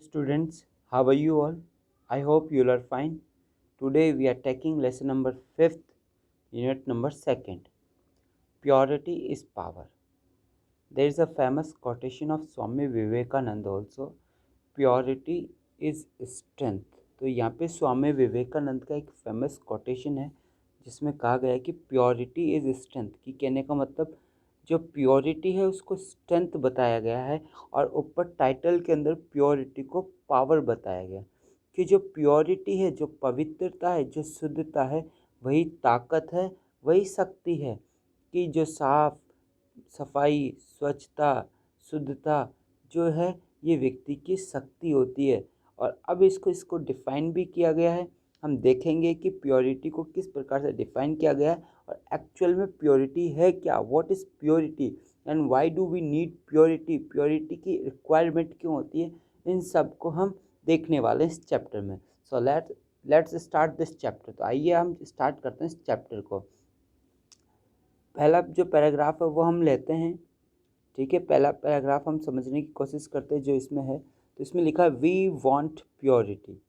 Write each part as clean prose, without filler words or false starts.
Students, how are you all? I hope you all are fine. Today we are taking lesson number 5th, unit number 2nd. Purity is power. There is a famous quotation of Swami Vivekananda also. Purity is strength. तो यहाँ पे स्वामी विवेकानंद का एक famous quotation है जिसमें कहा गया है कि प्योरिटी इज स्ट्रेंथ। कि कहने का मतलब जो प्योरिटी है उसको स्ट्रेंथ बताया गया है और ऊपर टाइटल के अंदर प्योरिटी को पावर बताया गया कि जो प्योरिटी है, जो पवित्रता है, जो शुद्धता है, वही ताकत है, वही शक्ति है। कि जो साफ सफाई, स्वच्छता, शुद्धता जो है ये व्यक्ति की शक्ति होती है। और अब इसको डिफ़ाइन भी किया गया है। हम देखेंगे कि प्योरिटी को किस प्रकार से डिफ़ाइन किया गया है और एक्चुअल में प्योरिटी है क्या, what is purity and why do we need purity, purity की रिक्वायरमेंट क्यों होती है, इन सब को हम देखने वाले हैं इस चैप्टर में। So let's start this chapter. तो आइए हम स्टार्ट करते हैं इस चैप्टर को। पहला जो पैराग्राफ है वो हम लेते हैं। ठीक है, पहला पैराग्राफ हम समझने की कोशिश करते हैं जो इसमें है। तो इसमें लिखा है we want purity,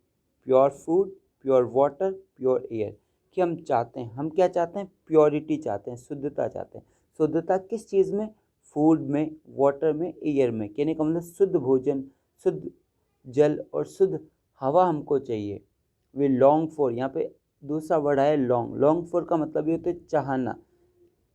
pure food, pure water, pure air. कि हम चाहते हैं, हम क्या चाहते हैं, प्योरिटी चाहते हैं, शुद्धता चाहते हैं। शुद्धता किस चीज़ में, फूड में, वाटर में, एयर में। कहने का मतलब शुद्ध भोजन, शुद्ध जल और शुद्ध हवा हमको चाहिए। वी लॉन्ग फॉर, यहाँ पे दूसरा वर्ड है लॉन्ग। लॉन्ग फॉर का मतलब ये होता है चाहना।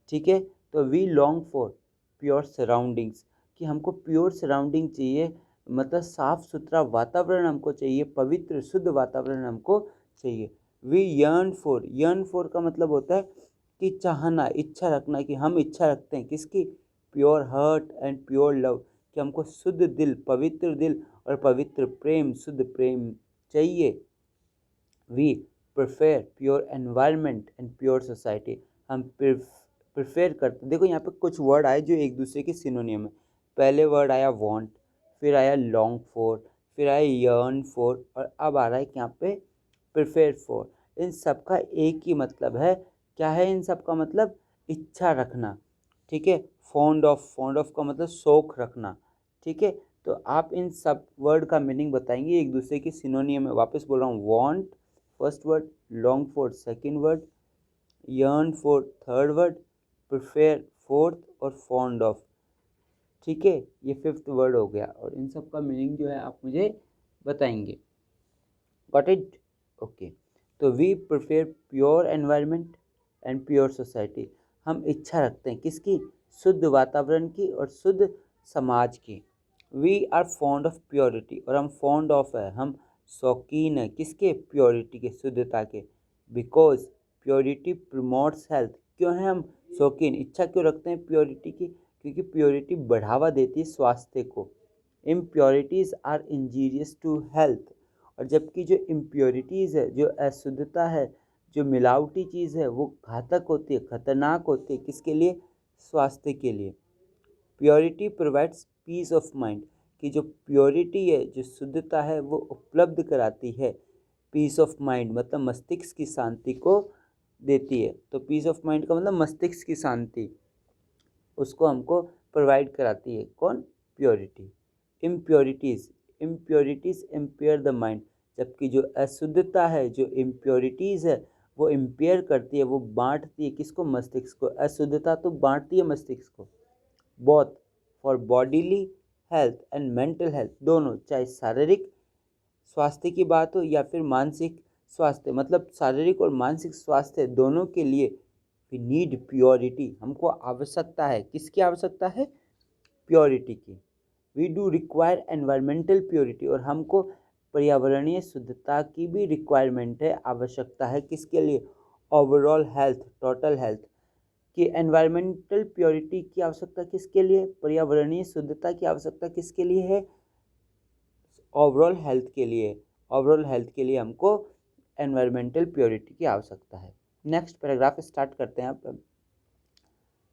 ठीक है, तो we long for pure surroundings. कि हमको प्योर सराउंडिंग चाहिए, मतलब साफ़ सुथरा वातावरण हमको चाहिए, पवित्र शुद्ध वातावरण हमको चाहिए। वी यर्न फॉर का मतलब होता है कि चाहना, इच्छा रखना। कि हम इच्छा रखते हैं किसकी, pure heart and pure love. कि हमको शुद्ध दिल, पवित्र दिल और पवित्र प्रेम, शुद्ध प्रेम चाहिए। We prefer pure environment and pure society. हम प्रेफर करते, देखो यहाँ पे कुछ वर्ड आए जो एक दूसरे के सिनोनियम है। पहले वर्ड आया वांट, फिर आया लॉन्ग फॉर, फिर आया यर्न फॉर और अब आ रहा है यहाँ पे प्रेफर फॉर। इन सब का एक ही मतलब है। क्या है इन सब का मतलब, इच्छा रखना। ठीक है, फॉन्ड ऑफ का मतलब शौक रखना। ठीक है, तो आप इन सब वर्ड का मीनिंग बताएंगे एक दूसरे के सिनोनियम में। वापस बोल रहा हूँ, want first word, long for second word, yearn for third word, prefer fourth और फॉन्ड ऑफ। ठीक है, ये फिफ्थ वर्ड हो गया और इन सब का मीनिंग जो है आप मुझे बताएंगे। Got it? ओके। तो we prefer pure environment and pure society. हम इच्छा रखते हैं किसकी, शुद्ध वातावरण की और शुद्ध समाज की। We are fond of purity, और हम फॉन्ड ऑफ है, हम शौकीन है किसके, प्योरिटी के, शुद्धता के। Because purity promotes health. क्यों है हम शौकीन, इच्छा क्यों रखते हैं प्योरिटी की, क्योंकि प्योरिटी बढ़ावा देती है स्वास्थ्य को। Impurities are injurious to health. और जबकि जो इम्प्योरिटीज़ है, जो अशुद्धता है, जो मिलावटी चीज़ है, वो घातक होती है, खतरनाक होती है किसके लिए, स्वास्थ्य के लिए। Purity provides peace of mind. कि जो प्योरिटी है, जो शुद्धता है, वो उपलब्ध कराती है पीस ऑफ माइंड, मतलब मस्तिष्क की शांति को देती है। तो पीस ऑफ माइंड का मतलब मस्तिष्क की शांति, उसको हमको प्रोवाइड कराती है कौन, purity. Impurities impair the mind. जबकि जो अशुद्धता है, जो इम्प्योरिटीज़ है, वो इम्पेयर करती है, वो बांटती है किसको, मस्तिष्क को। अशुद्धता तो बांटती है मस्तिष्क को। Both for bodily health and mental health, दोनों, चाहे शारीरिक स्वास्थ्य की बात हो या फिर मानसिक स्वास्थ्य, मतलब शारीरिक और मानसिक स्वास्थ्य दोनों के लिए वी नीड प्योरिटी। हमको आवश्यकता है, किसकी आवश्यकता है, प्योरिटी की। We do require environmental purity, और हमको पर्यावरणीय शुद्धता की भी रिक्वायरमेंट है, आवश्यकता है किसके लिए, ओवरऑल हेल्थ, टोटल हेल्थ। कि एनवायरमेंटल प्योरिटी की आवश्यकता किसके लिए, पर्यावरणीय शुद्धता की आवश्यकता किसके लिए है, ओवरऑल हेल्थ के लिए। ओवरऑल हेल्थ के लिए हमको एनवायरमेंटल प्योरिटी की आवश्यकता है। नेक्स्ट पैराग्राफ स्टार्ट करते हैं। आप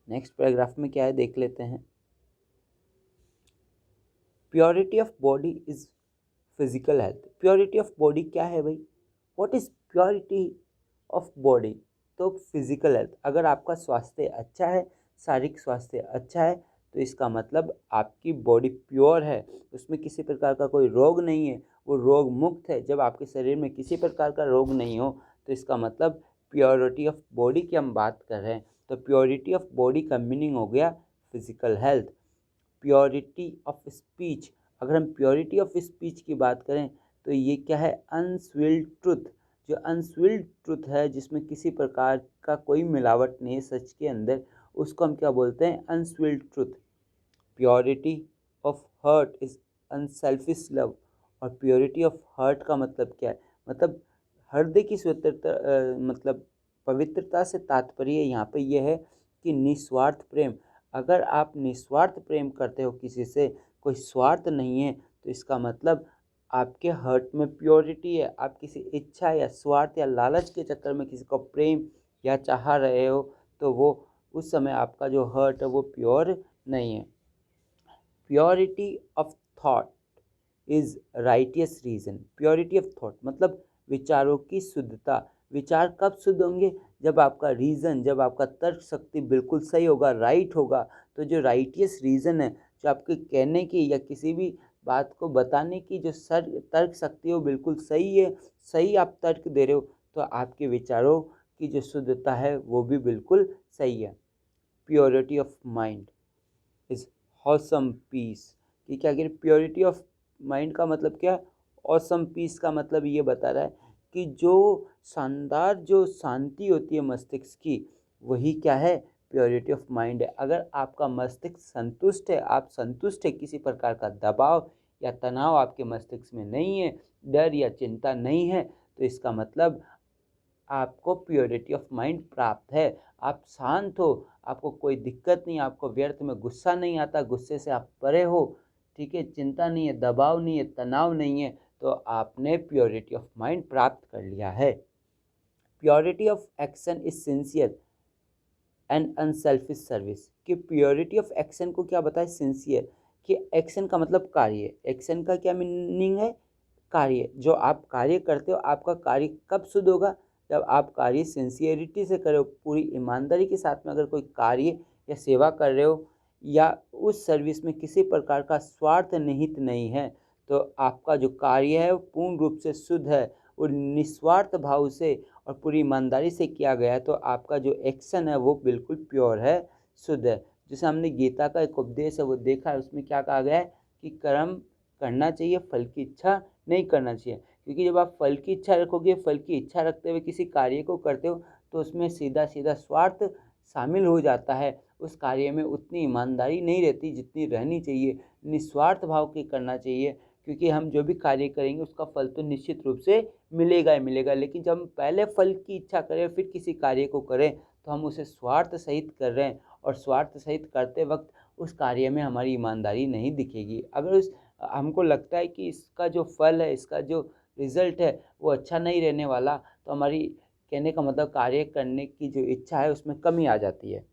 नेक्स्ट पैराग्राफ में क्या है देख लेते हैं। Purity of body is physical health. Purity of body क्या है भाई, what is purity of body, तो फिजिकल हेल्थ। अगर आपका स्वास्थ्य अच्छा है, शारीरिक स्वास्थ्य अच्छा है, तो इसका मतलब आपकी बॉडी प्योर है, उसमें किसी प्रकार का कोई रोग नहीं है, वो रोग मुक्त है। जब आपके शरीर में किसी प्रकार का रोग नहीं हो तो इसका मतलब प्योरिटी ऑफ बॉडी की हम बात कर रहे हैं। तो प्योरिटी ऑफ बॉडी का मीनिंग हो गया physical health. Purity of speech, अगर हम प्योरिटी ऑफ स्पीच की बात करें तो ये क्या है, अनस्विल्ड ट्रुथ। जो अनस्विल्ड ट्रुथ है, जिसमें किसी प्रकार का कोई मिलावट नहीं है सच के अंदर, उसको हम क्या बोलते हैं, unsullied truth. Purity of heart is unselfish love. और प्योरिटी ऑफ हार्ट का मतलब क्या है, मतलब हृदय की स्वतंत्रता, मतलब पवित्रता से तात्पर्य यहाँ पे यह है कि निस्वार्थ प्रेम। अगर आप निस्वार्थ प्रेम करते हो किसी से, कोई स्वार्थ नहीं है, तो इसका मतलब आपके हार्ट में प्योरिटी है। आप किसी इच्छा या स्वार्थ या लालच के चक्कर में किसी को प्रेम या चाह रहे हो तो वो उस समय आपका जो हार्ट है वो प्योर नहीं है। Purity of thought is righteous reason. Purity of thought मतलब विचारों की शुद्धता। विचार कब शुद्ध होंगे, जब आपका रीज़न, जब आपका तर्क शक्ति बिल्कुल सही होगा, राइट होगा। तो जो राइटियस रीज़न है, जो आपके कहने की या किसी भी बात को बताने की जो तर्क शक्ति हो बिल्कुल सही है, सही आप तर्क दे रहे हो, तो आपके विचारों की जो शुद्धता है वो भी बिल्कुल सही है। Purity of mind is wholesome peace. कि क्या कह रहे, प्योरिटी ऑफ माइंड का मतलब क्या है, ऑसम पीस का मतलब ये बता रहा है कि जो शानदार जो शांति होती है मस्तिष्क की, वही क्या है, प्योरिटी ऑफ माइंड है। अगर आपका मस्तिष्क संतुष्ट है, आप संतुष्ट है, किसी प्रकार का दबाव या तनाव आपके मस्तिष्क में नहीं है, डर या चिंता नहीं है, तो इसका मतलब आपको प्योरिटी ऑफ माइंड प्राप्त है। आप शांत हो, आपको कोई दिक्कत नहीं, आपको व्यर्थ में गुस्सा नहीं आता, गुस्से से आप परे हो, ठीक है, चिंता नहीं है, दबाव नहीं है, तनाव नहीं है, तो आपने प्योरिटी ऑफ माइंड प्राप्त कर लिया है। Purity of action is sincere and unselfish service. कि प्योरिटी ऑफ एक्शन को क्या बताए, सिंसियर, कि एक्शन का मतलब कार्य। एक्शन का क्या मीनिंग है, कार्य। जो आप कार्य करते हो, आपका कार्य कब शुद्ध होगा, जब आप कार्य सिंसियरिटी से करो, पूरी ईमानदारी के साथ में अगर कोई कार्य या सेवा कर रहे हो, या उस सर्विस में किसी प्रकार का स्वार्थ निहित नहीं है, तो आपका जो कार्य है वो पूर्ण रूप से शुद्ध है, और निस्वार्थ भाव से और पूरी ईमानदारी से किया गया है, तो आपका जो एक्शन है वो बिल्कुल प्योर है, शुद्ध है। जैसे हमने गीता का एक उपदेश है वो देखा है, उसमें क्या कहा गया है कि कर्म करना चाहिए, फल की इच्छा नहीं करना चाहिए। क्योंकि जब आप फल की इच्छा रखोगे, फल की इच्छा रखते हुए किसी कार्य को करते हो, तो उसमें सीधा सीधा स्वार्थ शामिल हो जाता है। उस कार्य में उतनी ईमानदारी नहीं रहती जितनी रहनी चाहिए, निस्वार्थ भाव की करना चाहिए। क्योंकि हम जो भी कार्य करेंगे उसका फल तो निश्चित रूप से मिलेगा ही मिलेगा, लेकिन जब हम पहले फल की इच्छा करें फिर किसी कार्य को करें, तो हम उसे स्वार्थ सहित कर रहे हैं, और स्वार्थ सहित करते वक्त उस कार्य में हमारी ईमानदारी नहीं दिखेगी। अगर उस हमको लगता है कि इसका जो फल है, इसका जो रिजल्ट है वो अच्छा नहीं रहने वाला, तो हमारी कहने का मतलब कार्य करने की जो इच्छा है उसमें कमी आ जाती है।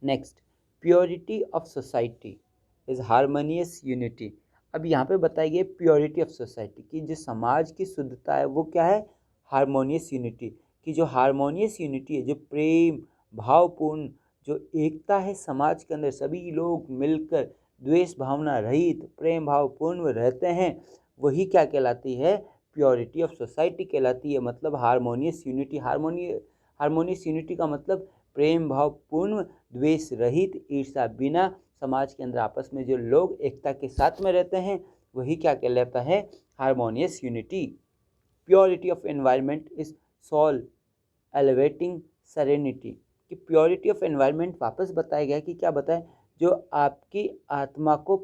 Next, purity of society is harmonious unity. अब यहाँ पे बताई गई प्योरिटी ऑफ सोसाइटी की जो समाज की शुद्धता है वो क्या है, हारमोनियस यूनिटी। की जो हारमोनियस यूनिटी है, जो प्रेम भावपूर्ण जो एकता है समाज के अंदर, सभी लोग मिलकर द्वेष भावना रहित प्रेम भावपूर्ण रहते हैं, वही क्या कहलाती है, प्योरिटी ऑफ सोसाइटी कहलाती है। मतलब हारमोनियस यूनिटी, हारमोनियस यूनिटी का मतलब प्रेम भावपूर्ण द्वेष रहित ईर्ष्या बिना समाज के अंदर आपस में जो लोग एकता के साथ में रहते हैं, वही क्या कहलाता है, harmonious unity. Purity of environment is soul elevating serenity. कि प्योरिटी ऑफ एनवायरनमेंट वापस बताया गया कि क्या बताए, जो आपकी आत्मा को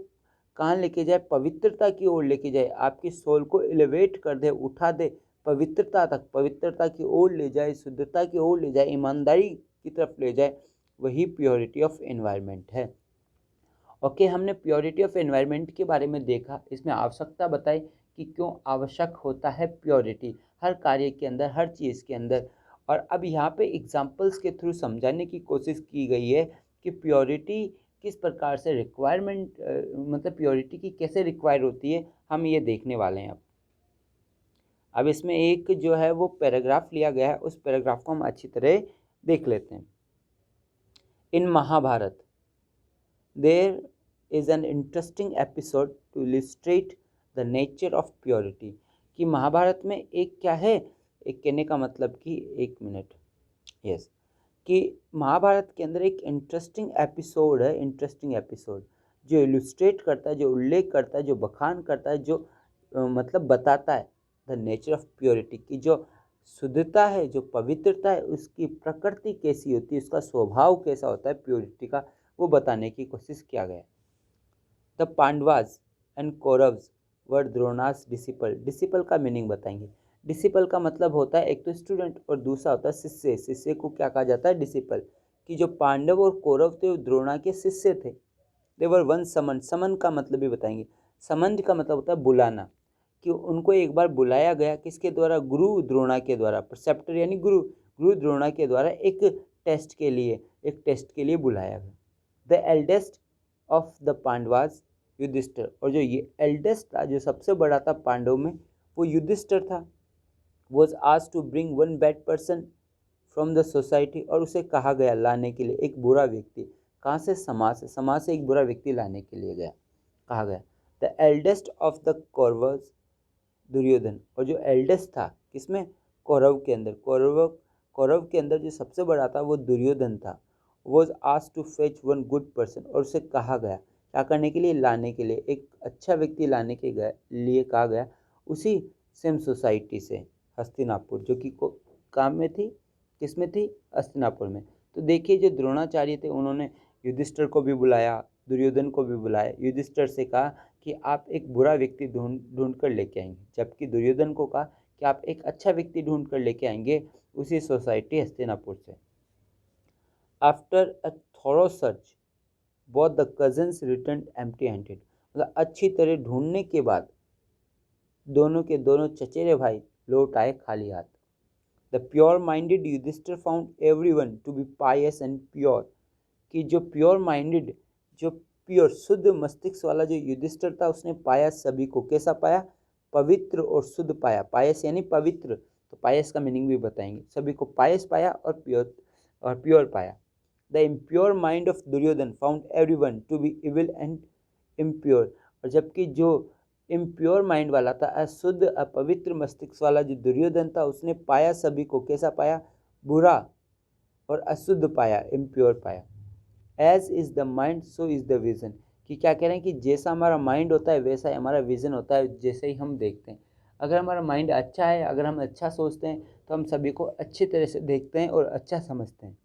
कहाँ लेके जाए, पवित्रता की ओर लेके जाए, आपकी सोल को एलिवेट कर दे, उठा दे पवित्रता तक, पवित्रता की ओर ले जाए, शुद्धता की ओर ले जाए, ईमानदारी की तरफ ले जाए, वही प्योरिटी ऑफ एनवायरनमेंट है। ओके, हमने प्योरिटी ऑफ एनवायरनमेंट के बारे में देखा, इसमें आवश्यकता बताई कि क्यों आवश्यक होता है प्योरिटी हर कार्य के अंदर, हर चीज़ के अंदर। और अब यहाँ पे एग्जांपल्स के थ्रू समझाने की कोशिश की गई है कि प्योरिटी किस प्रकार से रिक्वायरमेंट, मतलब प्योरिटी की कैसे रिक्वायर होती है, हम ये देखने वाले हैं। अब इसमें एक जो है वो पैराग्राफ लिया गया है, उस पैराग्राफ को हम अच्छी तरह देख लेते हैं। In Mahabharata there is an interesting episode to illustrate the nature of purity. कि महाभारत में एक क्या है, एक कहने का मतलब कि एक मिनट, यस, कि महाभारत के अंदर एक इंटरेस्टिंग एपिसोड है, इंटरेस्टिंग एपिसोड जो इलुस्ट्रेट करता है, जो उल्लेख करता है, जो बखान करता है, जो मतलब बताता है द नेचर ऑफ प्योरिटी, की जो शुद्धता है, जो पवित्रता है, उसकी प्रकृति कैसी होती है, उसका स्वभाव कैसा होता है प्योरिटी का, वो बताने की कोशिश किया गया। The Pandavas and Kauravas were Drona's disciple. Disciple का मीनिंग बताएंगे। डिसिपल का मतलब होता है एक तो स्टूडेंट और दूसरा होता है शिष्य। शिष्य को क्या कहा जाता है, डिसिपल। कि जो पांडव और कौरव थे वो द्रोणा के शिष्य थे। देवर वन समन। समन का मतलब भी बताएंगे। समन का मतलब होता है बुलाना, कि उनको एक बार बुलाया गया, किसके द्वारा, गुरु द्रोणा के द्वारा, परसेप्टर यानी गुरु, गुरु द्रोणा के द्वारा एक टेस्ट के लिए, एक टेस्ट के लिए बुलाया गया। The eldest of the Pandavas Yudhishthira. और जो ये एल्डेस्ट था, जो सबसे बड़ा था पांडव में, वो युधिष्ठिर था। Was asked to bring one bad person from the society. और उसे कहा गया लाने के लिए एक बुरा व्यक्ति। कहाँ से, समाज से। समाज से एक बुरा व्यक्ति लाने के लिए गया, कहा गया। The eldest of the Kauravas Duryodhana. और जो एल्डेस्ट था किसमें, कौरव के अंदर, कौरव के अंदर जो सबसे बड़ा था वो दुर्योधन था। Was asked to fetch one good person. और उसे कहा गया क्या करने के लिए, लाने के लिए, एक अच्छा व्यक्ति लाने के लिए कहा गया, उसी सेम सोसाइटी से, हस्तिनापुर, जो कि काम में थी, किसमें थी, हस्तिनापुर में। तो देखिए जो द्रोणाचार्य थे उन्होंने युधिष्ठिर को भी बुलाया, दुर्योधन को भी बुलाया। युधिष्ठिर से कहा कि आप एक बुरा व्यक्ति ढूंढ कर लेके आएंगे, जबकि दुर्योधन को कहा कि आप एक अच्छा व्यक्ति ढूंढ कर लेके आएंगे उसी सोसाइटी हस्तिनापुर से। After a thorough search both the cousins return empty handed. मतलब अच्छी तरह ढूंढने के बाद दोनों के दोनों चचेरे भाई लौट आए खाली हाथ। The pure minded Yudhishthira found everyone to be pious and pure. कि जो प्योर माइंडेड, जो प्योर शुद्ध मस्तिष्क वाला जो युधिष्ठिर था, उसने पाया सभी को, कैसा पाया, पवित्र और शुद्ध पाया। पायस यानी पवित्र, तो पायस का मीनिंग भी बताएंगे। सभी को पायस पाया और प्योर पाया। The impure mind of Duryodhana found everyone to be evil and impure. और जबकि जो इम्प्योर माइंड वाला था, अशुद्ध अपवित्र मस्तिष्क वाला जो दुर्योधन था, उसने पाया सभी को, कैसा पाया, बुरा और अशुद्ध पाया, इम्प्योर पाया। As is the mind so is the vision. कि क्या कह रहे हैं कि जैसा हमारा माइंड होता है वैसा ही हमारा विजन होता है, जैसे ही हम देखते हैं। अगर हमारा माइंड अच्छा है, अगर हम अच्छा सोचते हैं, तो हम सभी को अच्छी तरह से देखते हैं और अच्छा समझते हैं।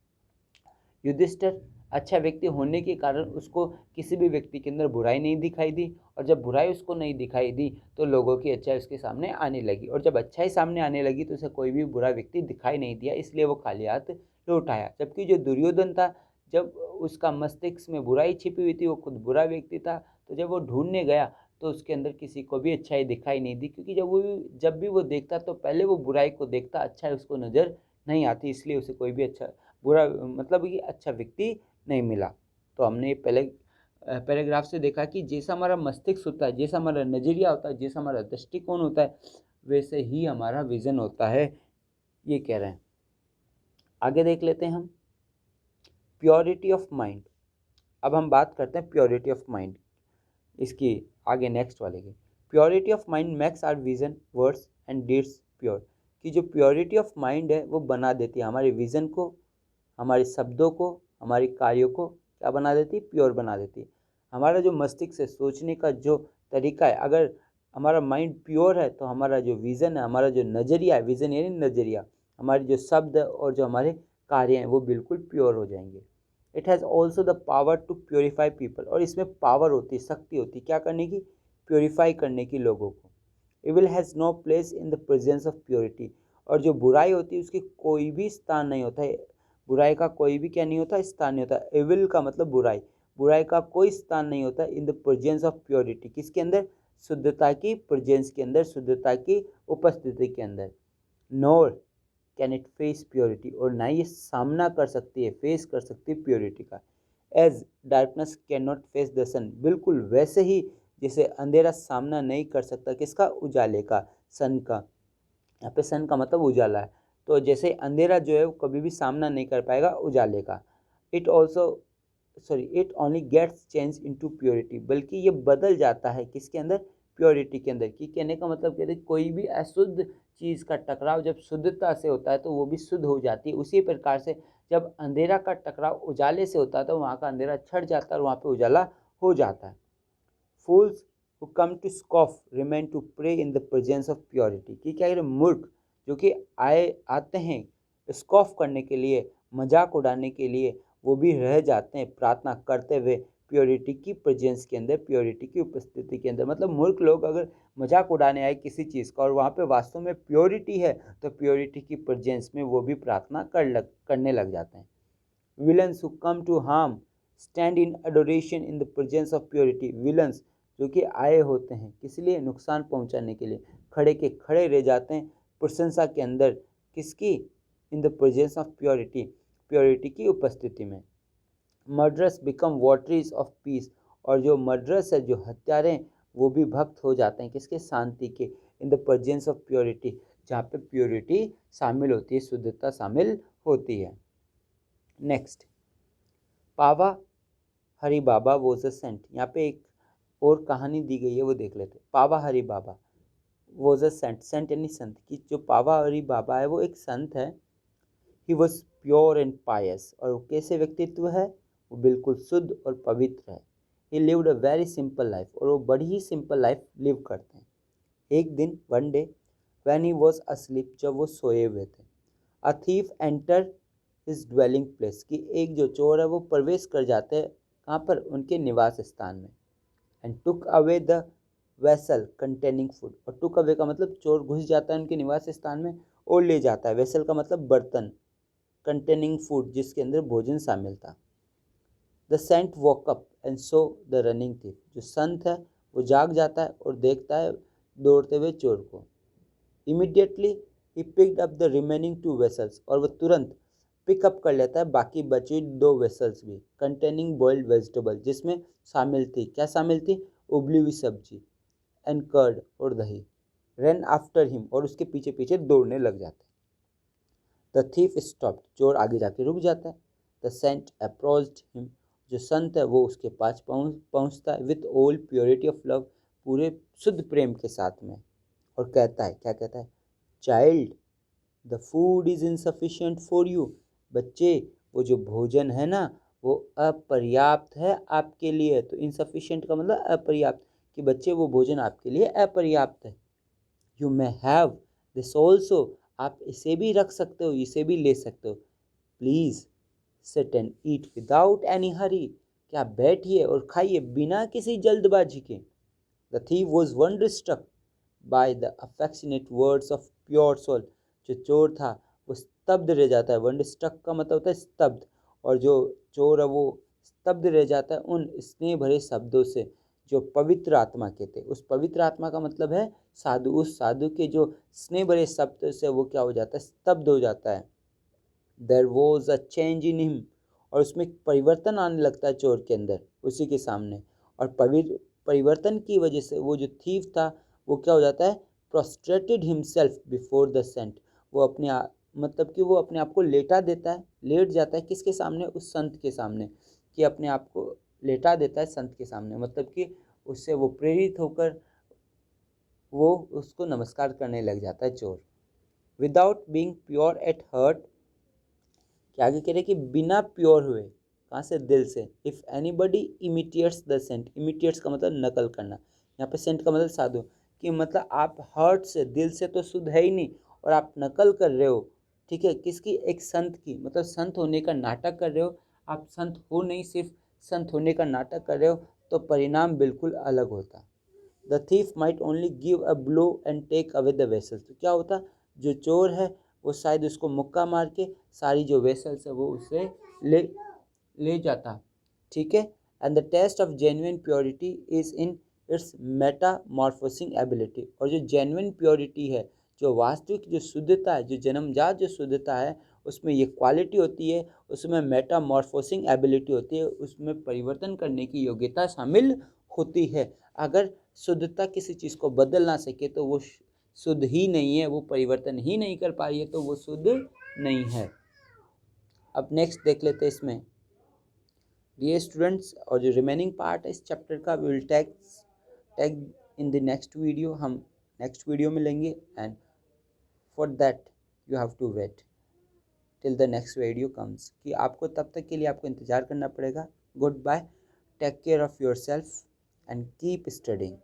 युधिष्ठिर अच्छा व्यक्ति होने के कारण उसको किसी भी व्यक्ति के अंदर बुराई नहीं दिखाई दी, और जब बुराई उसको नहीं दिखाई दी तो लोगों की अच्छाई उसके सामने आने लगी, और जब अच्छाई सामने आने लगी तो उसे कोई भी बुरा व्यक्ति दिखाई नहीं दिया, इसलिए वो खाली हाथ लौट आया। जबकि जो दुर्योधन था, जब उसका मस्तिष्क में बुराई छिपी हुई थी, वो खुद बुरा व्यक्ति था, तो जब वो ढूंढने गया तो उसके अंदर किसी को भी अच्छाई दिखाई नहीं दी, क्योंकि जब भी वो देखता तो पहले वो बुराई को देखता, अच्छाई उसको नज़र नहीं आती, इसलिए उसे कोई भी अच्छा बुरा मतलब कि अच्छा व्यक्ति नहीं मिला। तो हमने ये पहले पैराग्राफ से देखा कि जैसा हमारा मस्तिष्क होता है, जैसा हमारा नज़रिया होता है, जैसा हमारा दृष्टिकोण होता है, वैसे ही हमारा विजन होता है, ये कह रहे हैं। आगे देख लेते हैं हम प्योरिटी ऑफ माइंड। अब हम बात करते हैं प्योरिटी ऑफ माइंड, इसकी आगे नेक्स्ट वाले की। Purity of mind makes our vision words and deeds pure. कि जो प्योरिटी ऑफ माइंड है वो बना देती है हमारे विजन को, हमारे शब्दों को, हमारे कार्यों को क्या बना देती है, प्योर बना देती है। हमारा जो मस्तिष्क से सोचने का जो तरीका है, अगर हमारा माइंड प्योर है तो हमारा जो विज़न है, हमारा जो नज़रिया है, विज़न यानी नज़रिया, हमारे जो शब्द और जो हमारे कार्य हैं वो बिल्कुल प्योर हो जाएंगे। It has also the power to purify people. और इसमें पावर होती है, शक्ति होती है क्या करने की, प्योरीफाई करने की लोगों को। Evil has no place in the presence of purity. और जो बुराई होती है उसकी कोई भी स्थान नहीं होता है, बुराई का कोई भी क्या नहीं होता, स्थान नहीं होता। एविल का मतलब बुराई, बुराई का कोई स्थान नहीं होता इन द प्रेजेंस ऑफ प्योरिटी। किसके अंदर, शुद्धता की प्रेजेंस के अंदर, शुद्धता की उपस्थिति के अंदर। नोर कैन इट फेस प्योरिटी। और ना ये सामना कर सकती है, फेस कर सकती है प्योरिटी का। As darkness can not face the sun. बिल्कुल वैसे ही जैसे अंधेरा सामना नहीं कर सकता किसका, उजाले का, सन का। यहाँ पे सन का मतलब उजाला है, तो जैसे अंधेरा जो है वो कभी भी सामना नहीं कर पाएगा उजाले का। It also it only gets change into purity, बल्कि ये बदल जाता है किसके अंदर, प्योरिटी के अंदर। कि कहने का मतलब कहते कोई भी अशुद्ध चीज़ का टकराव जब शुद्धता से होता है तो वो भी शुद्ध हो जाती है। उसी प्रकार से जब अंधेरा का टकराव उजाले से होता है तो वहाँ का अंधेरा छट जाता है और वहाँ पे उजाला हो जाता है। फूल्स who come to scoff remain to pray in the presence of purity। कि क्या मूर्ख जो कि आते हैं स्कॉफ करने के लिए, मजाक उड़ाने के लिए, वो भी रह जाते हैं प्रार्थना करते हुए प्योरिटी की प्रेजेंस के अंदर, प्योरिटी की उपस्थिति के अंदर। मतलब मूर्ख लोग अगर मजाक उड़ाने आए किसी चीज़ का और वहाँ पे वास्तव में प्योरिटी है तो प्योरिटी की प्रेजेंस में वो भी प्रार्थना करने लग जाते हैं। Villains who come to harm stand in adoration in the presence of purity. Villains जो कि आए होते हैं किस लिए, नुकसान पहुंचाने के लिए, खड़े के खड़े रह जाते हैं प्रशंसा के अंदर, किसकी, in the presence of purity, purity की उपस्थिति में। Murderers become votaries of peace. और जो मर्डरस है, जो हत्यारे, वो भी भक्त हो जाते हैं किसके, शांति के, इन द प्रेजेंस ऑफ प्योरिटी, जहाँ पे प्योरिटी शामिल होती है, शुद्धता शामिल होती है। Next, Pava Hari Baba was a saint. यहाँ पे एक और कहानी दी गई है, वो देख लेते हैं। पावा Hari Baba was a Saint, Saint यानी संत। की जो पावा हरि बाबा है वो एक संत है। ही वॉज प्योर एंड पायस। और वो कैसे व्यक्तित्व है, वो बिल्कुल शुद्ध और पवित्र है। ही lived a very simple life. और वो बड़ी ही सिंपल लाइफ लिव करते हैं। एक दिन, one day, when he was asleep, जब वो सोए हुए थे, a thief enter his dwelling place. कि एक जो चोर है वो प्रवेश कर जाते हैं कहाँ पर, उनके निवास स्थान में। And took away the vessel containing food. और टुक अवे का मतलब चोर घुस जाता है उनके निवास स्थान में और ले जाता है। वेसल का मतलब बर्तन, कंटेनिंग फूड जिसके अंदर भोजन शामिल था। The saint woke up and saw the running thief. जो संत है वो जाग जाता है और देखता है दौड़ते हुए चोर को। Immediately he picked up the remaining 2 vessels. और वो तुरंत पिकअप कर लेता है बाकी बची 2 वेसल्स भी, कंटेनिंग बॉइल्ड वेजिटेबल, जिसमें शामिल थी, क्या शामिल थी, उबली हुई सब्जी, एंड कर्ड और दही। Run after him. और उसके पीछे पीछे दौड़ने लग जाते। The thief stopped. चोर आगे जाके रुक जाता है। The saint approached him. जो संत है वो उसके पास पहुंचता है with all purity of love, पूरे शुद्ध प्रेम के साथ में, और कहता है, क्या कहता है, child the food is insufficient for you. बच्चे, वो जो भोजन है ना वो अपर्याप्त है आपके लिए। तो इनसफिशियंट का मतलब अपर्याप्त, कि बच्चे वो भोजन आपके लिए अपर्याप्त है। You may have this also. आप इसे भी रख सकते हो, इसे भी ले सकते हो। Please sit and eat without any hurry. क्या बैठिए और खाइए बिना किसी जल्दबाजी के। The thief was wonderstruck by the affectionate words of pure soul। जो चोर था वो स्तब्ध रह जाता है। वंडरस्ट्रक का मतलब होता है स्तब्ध, और जो चोर है वो स्तब्ध रह जाता है उन स्नेह भरे शब्दों से जो पवित्र आत्मा के थे। उस पवित्र आत्मा का मतलब है साधु। उस साधु के जो स्नेह भरे शब्द से वो क्या हो जाता है, स्तब्ध हो जाता है। There was a change in him. और उसमें परिवर्तन आने लगता है चोर के अंदर उसी के सामने। और परिवर्तन की वजह से वो जो थीफ था वो क्या हो जाता है, प्रोस्ट्रेटेड हिमसेल्फ बिफोर द सेंट। वो मतलब कि वो अपने आप को लेटा देता है, लेट जाता है किसके सामने, उस संत के सामने। कि अपने आप को लेटा देता है संत के सामने, मतलब कि उससे वो प्रेरित होकर वो उसको नमस्कार करने लग जाता है चोर। Without being pure at heart. कि आगे कह रहे कि बिना प्योर हुए, कहाँ से, दिल से। If anybody imitates the saint. Imitates का मतलब नकल करना, यहाँ पे सेंट का मतलब साधु। कि मतलब आप हर्ट से, दिल से तो शुद्ध है ही नहीं, और आप नकल कर रहे हो, ठीक है, किसकी, एक संत की, मतलब संत होने का नाटक कर रहे हो। आप संत हो नहीं, सिर्फ संत होने का नाटक कर रहे हो, तो परिणाम बिल्कुल अलग होता। The thief might only give a blow and take away the vessels. तो क्या होता, जो चोर है वो शायद उसको मुक्का मार के सारी जो वेसल्स है वो उससे ले ले जाता, ठीक है। And the test of genuine purity is in its metamorphosing ability. और जो जेन्युइन प्योरिटी है, जो वास्तविक जो शुद्धता है, जो जन्मजात जो शुद्धता है, उसमें ये क्वालिटी होती है, उसमें मेटामॉर्फोसिंग एबिलिटी होती है, उसमें परिवर्तन करने की योग्यता शामिल होती है। अगर शुद्धता किसी चीज़ को बदल ना सके तो वो शुद्ध ही नहीं है, वो परिवर्तन ही नहीं कर पा रही है तो वो शुद्ध नहीं है। अब नेक्स्ट देख लेते हैं इसमें, डियर स्टूडेंट्स, और जो रिमेनिंग पार्ट है इस चैप्टर का we will tag in the next video, हम नेक्स्ट वीडियो में लेंगे। And for that you have to wait till the next video comes, कि आपको तब तक के लिए आपको इंतज़ार करना पड़ेगा। Goodbye, take care of yourself and keep studying.